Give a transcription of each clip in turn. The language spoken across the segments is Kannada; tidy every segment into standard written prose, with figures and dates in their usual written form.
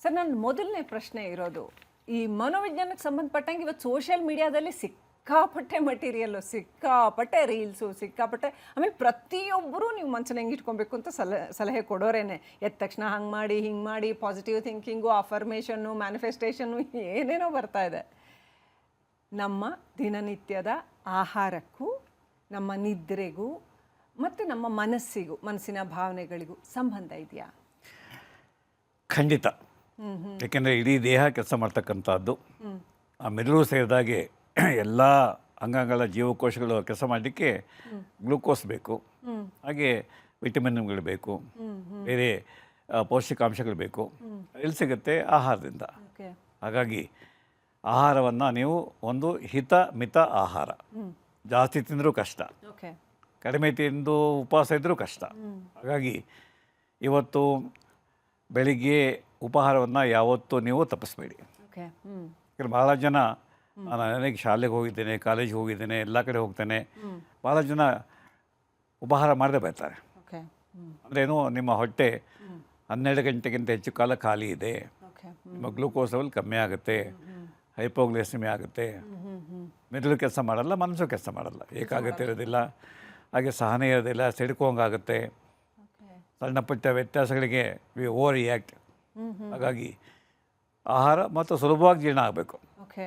ಸರ್ ನನ್ನ ಮೊದಲನೇ ಪ್ರಶ್ನೆ ಇರೋದು ಈ ಮನೋವಿಜ್ಞಾನಕ್ಕೆ ಸಂಬಂಧಪಟ್ಟಂಗೆ ಇವತ್ತು ಸೋಷಿಯಲ್ ಮೀಡಿಯಾದಲ್ಲಿ ಸಿಕ್ಕಾಪಟ್ಟೆ ಮಟೀರಿಯಲ್ಲು, ಸಿಕ್ಕಾಪಟ್ಟೆ ರೀಲ್ಸು, ಸಿಕ್ಕಾಪಟ್ಟೆ ಆಮೇಲೆ ಪ್ರತಿಯೊಬ್ಬರೂ ನೀವು ಮನಸ್ಸನ್ನ ಹೆಂಗೆ ಇಟ್ಕೊಬೇಕು ಅಂತ ಸಲಹೆ ಕೊಡೋರೇನೆ. ಎದ್ದ ತಕ್ಷಣ ಹಂಗೆ ಮಾಡಿ ಹಿಂಗೆ ಮಾಡಿ ಪಾಸಿಟಿವ್ ಥಿಂಕಿಂಗು, ಅಫರ್ಮೇಷನ್ನು, ಮ್ಯಾನಿಫೆಸ್ಟೇಷನ್ನು ಏನೇನೋ ಬರ್ತಾ ಇದೆ. ನಮ್ಮ ದಿನನಿತ್ಯದ ಆಹಾರಕ್ಕೂ ನಮ್ಮ ನಿದ್ರೆಗೂ ಮತ್ತು ನಮ್ಮ ಮನಸ್ಸಿಗೂ, ಮನಸ್ಸಿನ ಭಾವನೆಗಳಿಗೂ ಸಂಬಂಧ ಇದೆಯಾ? ಖಂಡಿತ. ಏಕೆಂದರೆ ಇಡೀ ದೇಹ ಕೆಲಸ ಮಾಡ್ತಕ್ಕಂಥದ್ದು. ಆ ಮೆದುಳು ಸೇರಿದಾಗೆ ಎಲ್ಲ ಅಂಗಾಂಗಗಳ ಜೀವಕೋಶಗಳು ಕೆಲಸ ಮಾಡಲಿಕ್ಕೆ ಗ್ಲೂಕೋಸ್ ಬೇಕು, ಹಾಗೆ ವಿಟಮಿನ್ಗಳು ಬೇಕು, ಬೇರೆ ಪೌಷ್ಟಿಕಾಂಶಗಳು ಬೇಕು. ಎಲ್ಲಿ ಸಿಗುತ್ತೆ? ಆಹಾರದಿಂದ. ಹಾಗಾಗಿ ಆಹಾರವನ್ನು ನೀವು ಒಂದು ಮಿತ ಆಹಾರ, ಜಾಸ್ತಿ ತಿಂದರೂ ಕಷ್ಟ, ಕಡಿಮೆ ತಿಂದು ಉಪವಾಸ ಇದ್ದರೂ ಕಷ್ಟ. ಹಾಗಾಗಿ ಇವತ್ತು ಬೆಳಿಗ್ಗೆ ಉಪಹಾರವನ್ನು ಯಾವತ್ತೂ ನೀವು ತಪ್ಪಿಸ್ಬೇಡಿ. ಯಾಕಂದರೆ ಭಾಳ ಜನ, ನನಗೆ ಶಾಲೆಗೆ ಹೋಗಿದ್ದೇನೆ, ಕಾಲೇಜಿಗೆ ಹೋಗಿದ್ದೇನೆ, ಎಲ್ಲ ಕಡೆ ಹೋಗ್ತೇನೆ, ಭಾಳ ಜನ ಉಪಹಾರ ಮಾಡದೆ ಬರ್ತಾರೆ. ಅಂದ್ರೇನು, ನಿಮ್ಮ ಹೊಟ್ಟೆ 12 ಗಂಟೆಗಿಂತ ಹೆಚ್ಚು ಕಾಲ ಖಾಲಿ ಇದೆ, ನಿಮ್ಮ ಗ್ಲೂಕೋಸ್ ಲೆವೆಲ್ ಕಮ್ಮಿ ಆಗುತ್ತೆ, ಹೈಪೋಗ್ಲೈಸೆಮಿಯಾ ಆಗುತ್ತೆ, ಮೆದುಳು ಕೆಲಸ ಮಾಡಲ್ಲ, ಮನಸ್ಸು ಕೆಲಸ ಮಾಡಲ್ಲ, ಏಕಾಗ್ರತೆ ಇರೋದಿಲ್ಲ, ಹಾಗೆ ಸಹನೆ ಇರೋದಿಲ್ಲ, ಸಿಡ್ಕೋಂಗಾಗುತ್ತೆ, ಸಣ್ಣ ಪುಟ್ಟ ವ್ಯತ್ಯಾಸಗಳಿಗೆ ವಿ ಓವರ್ ರಿಯಾಕ್ಟ್. ಹಾಗಾಗಿ ಆಹಾರ ಮತ್ತು ಸುಲಭವಾಗಿ ಜೀರ್ಣ ಆಗಬೇಕು.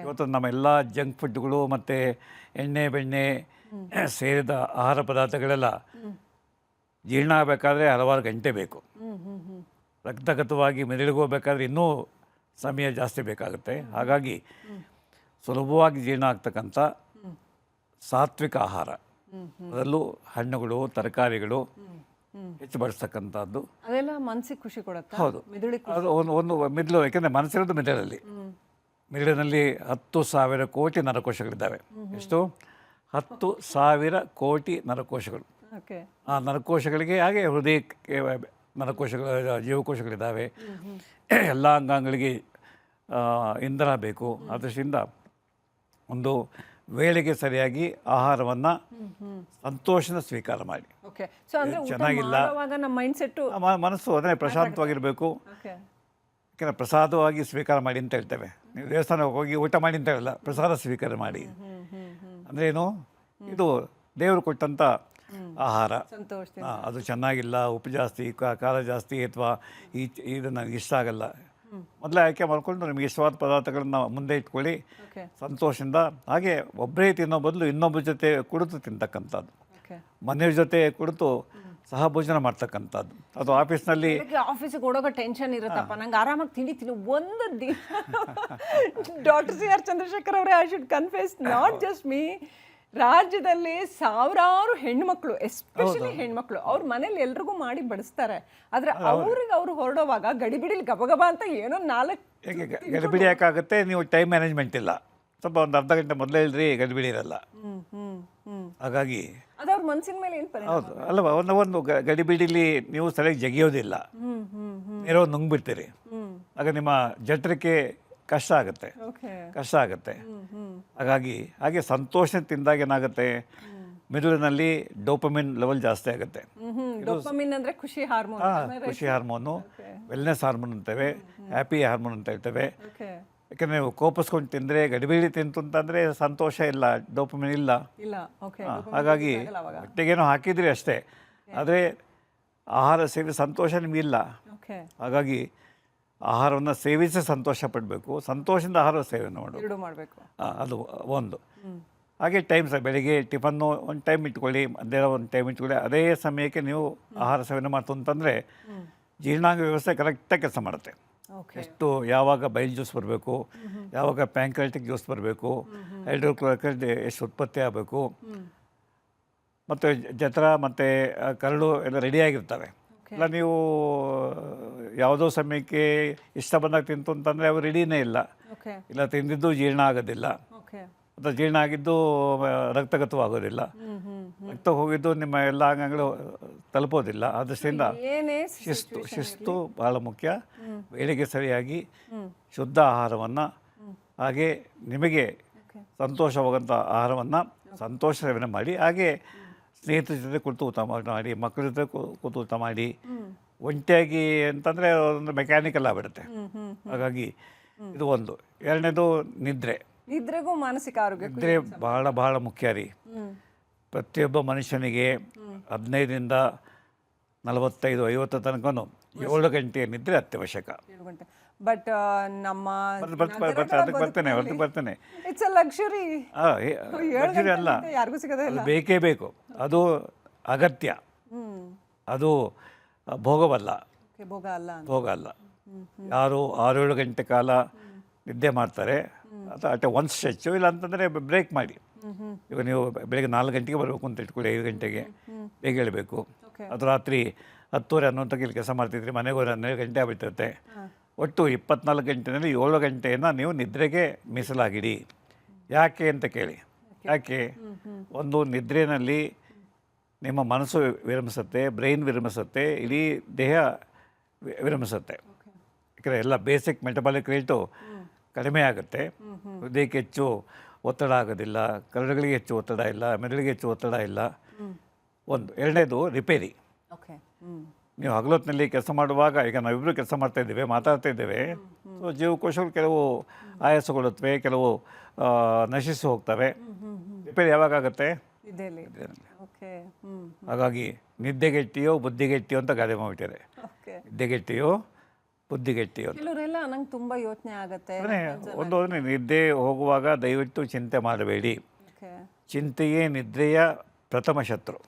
ಇವತ್ತು ನಮ್ಮೆಲ್ಲ ಜಂಕ್ ಫುಡ್ಗಳು ಮತ್ತು ಎಣ್ಣೆ ಬೆಣ್ಣೆ ಸೇರಿದ ಆಹಾರ ಪದಾರ್ಥಗಳೆಲ್ಲ ಜೀರ್ಣ ಆಗಬೇಕಾದ್ರೆ ಹಲವಾರು ಗಂಟೆ ಬೇಕು. ರಕ್ತಗತವಾಗಿ ಮೆದುಳಿಗೆ ಹೋಗಬೇಕಾದ್ರೆ ಇನ್ನೂ ಸಮಯ ಜಾಸ್ತಿ ಬೇಕಾಗುತ್ತೆ. ಹಾಗಾಗಿ ಸುಲಭವಾಗಿ ಜೀರ್ಣ ಆಗ್ತಕ್ಕಂಥ ಸಾತ್ವಿಕ ಆಹಾರ, ಅದರಲ್ಲೂ ಹಣ್ಣುಗಳು, ತರಕಾರಿಗಳು ಹೆಚ್ಚು ಬಳಸ್ತಕ್ಕಂಥದ್ದು. ಅದೆಲ್ಲ ಮನಸ್ಸಿಗೆ ಖುಷಿ ಕೊಡುತ್ತೆ. ಹೌದು, ಅದು ಒಂದು ಮೆದುಳು. ಯಾಕೆಂದರೆ ಮನಸ್ಸಿರೋದು ಮೆದುಳಲ್ಲಿ. ಮೆದುಳಿನಲ್ಲಿ 10,000 ಕೋಟಿ ನರಕೋಶಗಳಿದ್ದಾವೆ. ಎಷ್ಟು? 10,000 ಕೋಟಿ ನರಕೋಶಗಳು. ಆ ನರಕೋಶಗಳಿಗೆ ಹಾಗೆ ಹೃದಯಕ್ಕೆ ನರಕೋಶಗಳು, ಜೀವಕೋಶಗಳಿದ್ದಾವೆ. ಎಲ್ಲ ಅಂಗಾಂಗಗಳಿಗೆ ಇಂಧನ ಬೇಕು. ಅದರಿಂದ ಒಂದು ವೇಳೆಗೆ ಸರಿಯಾಗಿ ಆಹಾರವನ್ನು ಸಂತೋಷದ ಸ್ವೀಕಾರ ಮಾಡಿ. ಚೆನ್ನಾಗಿಲ್ಲ, ಮನಸ್ಸು ಅದನ್ನೇ ಪ್ರಶಾಂತವಾಗಿರಬೇಕು. ಯಾಕೆಂದರೆ ಪ್ರಸಾದವಾಗಿ ಸ್ವೀಕಾರ ಮಾಡಿ ಅಂತ ಹೇಳ್ತೇವೆ. ನೀವು ದೇವಸ್ಥಾನಕ್ಕೆ ಹೋಗಿ ಊಟ ಮಾಡಿ ಅಂತ ಹೇಳಲ್ಲ, ಪ್ರಸಾದ ಸ್ವೀಕಾರ ಮಾಡಿ. ಅಂದ್ರೇನು? ಇದು ದೇವರು ಕೊಟ್ಟಂಥ ಆಹಾರ, ಅದು ಚೆನ್ನಾಗಿಲ್ಲ, ಉಪ್ಪು ಜಾಸ್ತಿ, ಖಾರ ಜಾಸ್ತಿ, ಅಥವಾ ಇದು ನನಗೆ ಇಷ್ಟ ಆಗಲ್ಲ, ಮೊದಲೇ ಆಯ್ಕೆ ಮಾಡಿಕೊಂಡು ನಿಮಗೆ ಇಷ್ಟವಾದ ಪದಾರ್ಥಗಳನ್ನ ಮುಂದೆ ಇಟ್ಕೊಳ್ಳಿ, ಸಂತೋಷದಿಂದ. ಹಾಗೆ ಒಬ್ಬರೇ ತಿನ್ನೋ ಬದಲು ಇನ್ನೊಬ್ಬರ ಜೊತೆ ಕುಳಿತು ತಿಂತಕ್ಕಂಥದ್ದು, ಮನೆಯವ್ರ ಜೊತೆ ಕುಳಿತು ಸಹ ಭೋಜನ ಮಾಡ್ತಕ್ಕಂಥದ್ದು. ಅದು ಆಫೀಸ್ನಲ್ಲಿ ಆಫೀಸಿಗೆ ಓಡೋಗೋ ಟೆನ್ಷನ್ ಇರುತ್ತಪ್ಪ, ನಂಗೆ ಆರಾಮಾಗಿ ತಿಂಡಿತೀನಿ ಒಂದು ದಿನ. ಡಾಕ್ಟರ್ ಸಿ.ಆರ್. ಚಂದ್ರಶೇಖರ್ ಅವರೇ, I should confess, not just me, ರಾಜ್ಯದಲ್ಲಿ ಸಾವಿರಾರು ಹೆಣ್ಮಕ್ಳು, ಎಸ್ಪೆಷಲಿ ಹೆಣ್ಮಕ್ಳು, ಅವ್ರ ಮನೇಲಿ ಎಲ್ರಿಗೂ ಮಾಡಿ ಬಡಿಸ್ತಾರೆ. ಆದರೆ ಅವ್ರು ಹೊರಡೋವಾಗ ಗಡಿಬಿಡಿಲಿ ಗಬಗಬ ಅಂತ ಏನೋ 4 ಗಡಿಬಿಡಿ ಯಾಕಾಗುತ್ತೆ? ನೀವು ಟೈಮ್ ಮ್ಯಾನೇಜ್ಮೆಂಟ್ ಇಲ್ಲ. ಸ್ವಲ್ಪ ಒಂದು ಅರ್ಧ ಗಂಟೆ ಮೊದಲೇ ಹೇಳ್ರಿ, ಗಡಿಬಿಡಿ ಇರಲ್ಲ. ಹಾಗಾಗಿ ಅದು ಅವ್ರ ಮನಸ್ಸಿನ ಮೇಲೆ ಏನು ಪರಿಣಾಮ? ಹೌದು ಅಲ್ವಾ? ಒಂದು ಗಡಿಬಿಡಿಲಿ ನೀವು ಸರಿಯಾಗಿ ಜಗಿಯೋದಿಲ್ಲ, ನೇರ ನುಂಗ್ಬಿಡ್ತೀರಿ. ಆಗ ನಿಮ್ಮ ಜಠರಕ್ಕೆ ಕಷ್ಟ ಆಗುತ್ತೆ. ಹಾಗಾಗಿ ಹಾಗೆ ಸಂತೋಷ ತಿಂದಾಗ ಏನಾಗುತ್ತೆ, ಮೆದುಳಿನಲ್ಲಿ ಡೋಪಮಿನ್ ಲೆವೆಲ್ ಜಾಸ್ತಿ ಆಗುತ್ತೆ. ಡೋಪಮಿನ್ ಅಂದರೆ ಖುಷಿ ಹಾರ್ಮೋನು, ವೆಲ್ನೆಸ್ ಹಾರ್ಮೋನ್ ಅಂತೇವೆ, ಹ್ಯಾಪಿ ಹಾರ್ಮೋನ್ ಅಂತ ಹೇಳ್ತೇವೆ. ಯಾಕಂದರೆ ನೀವು ಕೋಪಿಸ್ಕೊಂಡು ತಿಂದರೆ, ಗಡಿಬಿಡಿ ತಿಂತು ಅಂತಂದರೆ ಸಂತೋಷ ಇಲ್ಲ, ಡೋಪಮಿನ್ ಇಲ್ಲ. ಹಾಗಾಗಿ ಹೊಟ್ಟೆಗೇನೋ ಹಾಕಿದ್ರಿ ಅಷ್ಟೇ, ಆದರೆ ಆಹಾರ ಸೇವಿ ಸಂತೋಷ ನಿಮಗಿಲ್ಲ. ಹಾಗಾಗಿ ಆಹಾರವನ್ನು ಸೇವಿಸಿ ಸಂತೋಷ ಪಡಬೇಕು, ಸಂತೋಷದಿಂದ ಆಹಾರ ಸೇವನೆ ಮಾಡಬೇಕು. ಅದು ಒಂದು. ಹಾಗೆ ಟೈಮ್ ಸಹ, ಬೆಳಿಗ್ಗೆ ಟಿಫನ್ನು ಒಂದು ಟೈಮ್ ಇಟ್ಕೊಳ್ಳಿ, ಮಧ್ಯಾಹ್ನ ಒಂದು ಟೈಮ್ ಇಟ್ಕೊಳ್ಳಿ. ಅದೇ ಸಮಯಕ್ಕೆ ನೀವು ಆಹಾರ ಸೇವನೆ ಮಾಡ್ತು ಅಂತಂದರೆ ಜೀರ್ಣಾಂಗ ವ್ಯವಸ್ಥೆ ಕರೆಕ್ಟಾಗಿ ಕೆಲಸ ಮಾಡುತ್ತೆ. ಎಷ್ಟು ಯಾವಾಗ ಬೈಲ್ ಜ್ಯೂಸ್ ಬರಬೇಕು, ಯಾವಾಗ ಪ್ಯಾಂಕ್ರೆಟಿಕ್ ಜ್ಯೂಸ್ ಬರಬೇಕು, ಹೈಡ್ರೋಕ್ಲೋರಿಕ್ ಎಷ್ಟು ಉತ್ಪತ್ತಿ ಆಗಬೇಕು, ಮತ್ತು ಜಠರ ಮತ್ತು ಕರಳು ಎಲ್ಲ ರೆಡಿಯಾಗಿರ್ತವೆ. ಇಲ್ಲ ನೀವು ಯಾವುದೋ ಸಮಯಕ್ಕೆ ಇಷ್ಟ ಬಂದಾಗ ತಿಂತು ಅಂತಂದರೆ ಅವು ರೆಡಿನೇ ಇಲ್ಲ, ಇಲ್ಲ ತಿಂದಿದ್ದು ಜೀರ್ಣ ಆಗೋದಿಲ್ಲ, ಅಥವಾ ಜೀರ್ಣ ಆಗಿದ್ದು ರಕ್ತಗತವಾಗೋದಿಲ್ಲ, ರಕ್ತ ಹೋಗಿದ್ದು ನಿಮ್ಮ ಎಲ್ಲ ಅಂಗಗಳು ತಲುಪೋದಿಲ್ಲ. ಅದರಿಂದ ಶಿಸ್ತು ಭಾಳ ಮುಖ್ಯ. ವೇಳೆಗೆ ಸರಿಯಾಗಿ ಶುದ್ಧ ಆಹಾರವನ್ನು, ಹಾಗೆ ನಿಮಗೆ ಸಂತೋಷವಾಗುವಂಥ ಆಹಾರವನ್ನು ಸಂತೋಷ ಸೇವನೆ ಮಾಡಿ. ಹಾಗೆ ಸ್ನೇಹಿತರ ಜೊತೆ ಕುಳಿತು ಊಟ ಮಾಡಿ, ಮಕ್ಕಳ ಜೊತೆ ಕೂತು ಊಟ ಮಾಡಿ, ಒಂಟಿಯಾಗಿ ಅಂತಂದರೆ ಒಂದು ಮೆಕ್ಯಾನಿಕಲ್ ಆಗಿಬಿಡುತ್ತೆ. ಹಾಗಾಗಿ ಇದು ಒಂದು. ಎರಡನೇದು ನಿದ್ರೆ. ನಿದ್ರೆಗೂ ಮಾನಸಿಕ ಆರೋಗ್ಯ ನಿದ್ರೆ ಬಹಳ ಬಹಳ ಮುಖ್ಯ ರೀ. ಪ್ರತಿಯೊಬ್ಬ ಮನುಷ್ಯನಿಗೆ 15ರಿಂದ 45-50 ತನಕನೂ 7 ಗಂಟೆಯ ನಿದ್ರೆ ಅತ್ಯವಶ್ಯಕ. 7 ಗಂಟೆ. ಬಟ್ ನಮ್ಮ ಬರ್ತೇನೆ. It's a luxury. ಲಕ್ಸುರಿ ಅಲ್ಲ, ಯಾರಿಗೂ ಸಿಗೋದೇ ಇಲ್ಲ. ಅದು ಬೇಕೇ ಬೇಕು. ಅದು ಅಗತ್ಯ. ಅದು ಭೋಗವಲ್ಲ. ಭೋಗ ಅಲ್ಲ. ಭೋಗ ಅಲ್ಲ. ಯಾರು 6-7 ಗಂಟೆ ಕಾಲ ನಿದ್ದೆ ಮಾಡ್ತಾರೆ, ಅಥವಾ ಅಟ್ ಒಂದು ಸ್ಟ್ರೆಚ್ಚು, ಇಲ್ಲ ಅಂತಂದರೆ ಬ್ರೇಕ್ ಮಾಡಿ. ಈಗ ನೀವು ಬೆಳಗ್ಗೆ 4 ಗಂಟೆಗೆ ಬರಬೇಕು ಅಂತ ಇಟ್ಕೊಳ್ಳಿ, 5 ಗಂಟೆಗೆ ಬೇಗ ಹೇಳಬೇಕು. ಅದು ರಾತ್ರಿ 10:30-11 ಇಲ್ಲಿ ಕೆಲಸ ಮಾಡ್ತಿದ್ರಿ, ಮನೆಗೆ ಹೋದ್ರೆ 12 ಗಂಟೆ ಆಗ್ಬಿಟ್ಟಿರುತ್ತೆ. ಒಟ್ಟು 24 ಗಂಟೆಯಲ್ಲಿ 7 ಗಂಟೆಯನ್ನು ನೀವು ನಿದ್ರೆಗೆ ಮೀಸಲಾಗಿಡಿ. ಯಾಕೆ ಅಂತ ಕೇಳಿ. ಯಾಕೆ? ಒಂದು, ನಿದ್ರೆಯಲ್ಲಿ ನಿಮ್ಮ ಮನಸ್ಸು ವಿರಮಿಸುತ್ತೆ, ಬ್ರೈನ್ ವಿರಮಿಸುತ್ತೆ, ಇಡೀ ದೇಹ ವಿರಮಿಸುತ್ತೆ. ಯಾಕಂದರೆ ಎಲ್ಲ ಬೇಸಿಕ್ ಮೆಟಬಾಲಿಕ್ ರೇಟು ಕಡಿಮೆ ಆಗುತ್ತೆ. ಹೃದಯಕ್ಕೆ ಹೆಚ್ಚು ಒತ್ತಡ ಆಗೋದಿಲ್ಲ, ಕರಡುಗಳಿಗೆ ಹೆಚ್ಚು ಒತ್ತಡ ಇಲ್ಲ, ಮೆದುಳಿಗೆ ಹೆಚ್ಚು ಒತ್ತಡ ಇಲ್ಲ. ಒಂದು. ಎರಡನೇದು ರಿಪೇರಿ. ನೀವು ಹಗಲೊತ್ತಿನಲ್ಲಿ ಕೆಲಸ ಮಾಡುವಾಗ, ಈಗ ನಾವಿಬ್ಬರು ಕೆಲಸ ಮಾಡ್ತಾ ಇದ್ದೇವೆ, ಮಾತಾಡ್ತಾ ಇದ್ದೇವೆ, ಸೊ ಜೀವಕೋಶಗಳು ಕೆಲವು ಆಯಾಸಗೊಳ್ಳುತ್ತವೆ, ಕೆಲವು ನಶಿಸಿ ಹೋಗ್ತವೆ. ರಿಪೇರಿ ಯಾವಾಗ ಆಗುತ್ತೆ? ಹಾಗಾಗಿ ನಿದ್ದೆಗೆಟ್ಟಿಯೋ ಬುದ್ಧಿಗೆಟ್ಟಿಯೋ ಅಂತ ಗಾದೆ ಮಾಡ್ಬಿಟ್ಟಿದೆ. ನಿದ್ದೆಗೆಟ್ಟಿಯೋ ಬುದ್ಧಿಗೆಟ್ಟಿಯೋ ಅಂತ. ಕೆಲವರೆಲ್ಲ ನಂಗೆ ತುಂಬ ಯೋಚನೆ ಆಗುತ್ತೆ. ಒಂದು ನಿದ್ದೆ ಹೋಗುವಾಗ ದಯವಿಟ್ಟು ಚಿಂತೆ ಮಾಡಬೇಡಿ. ಚಿಂತೆಯೇ ನಿದ್ರೆಯ ಪ್ರಥಮ ಶತ್ರು.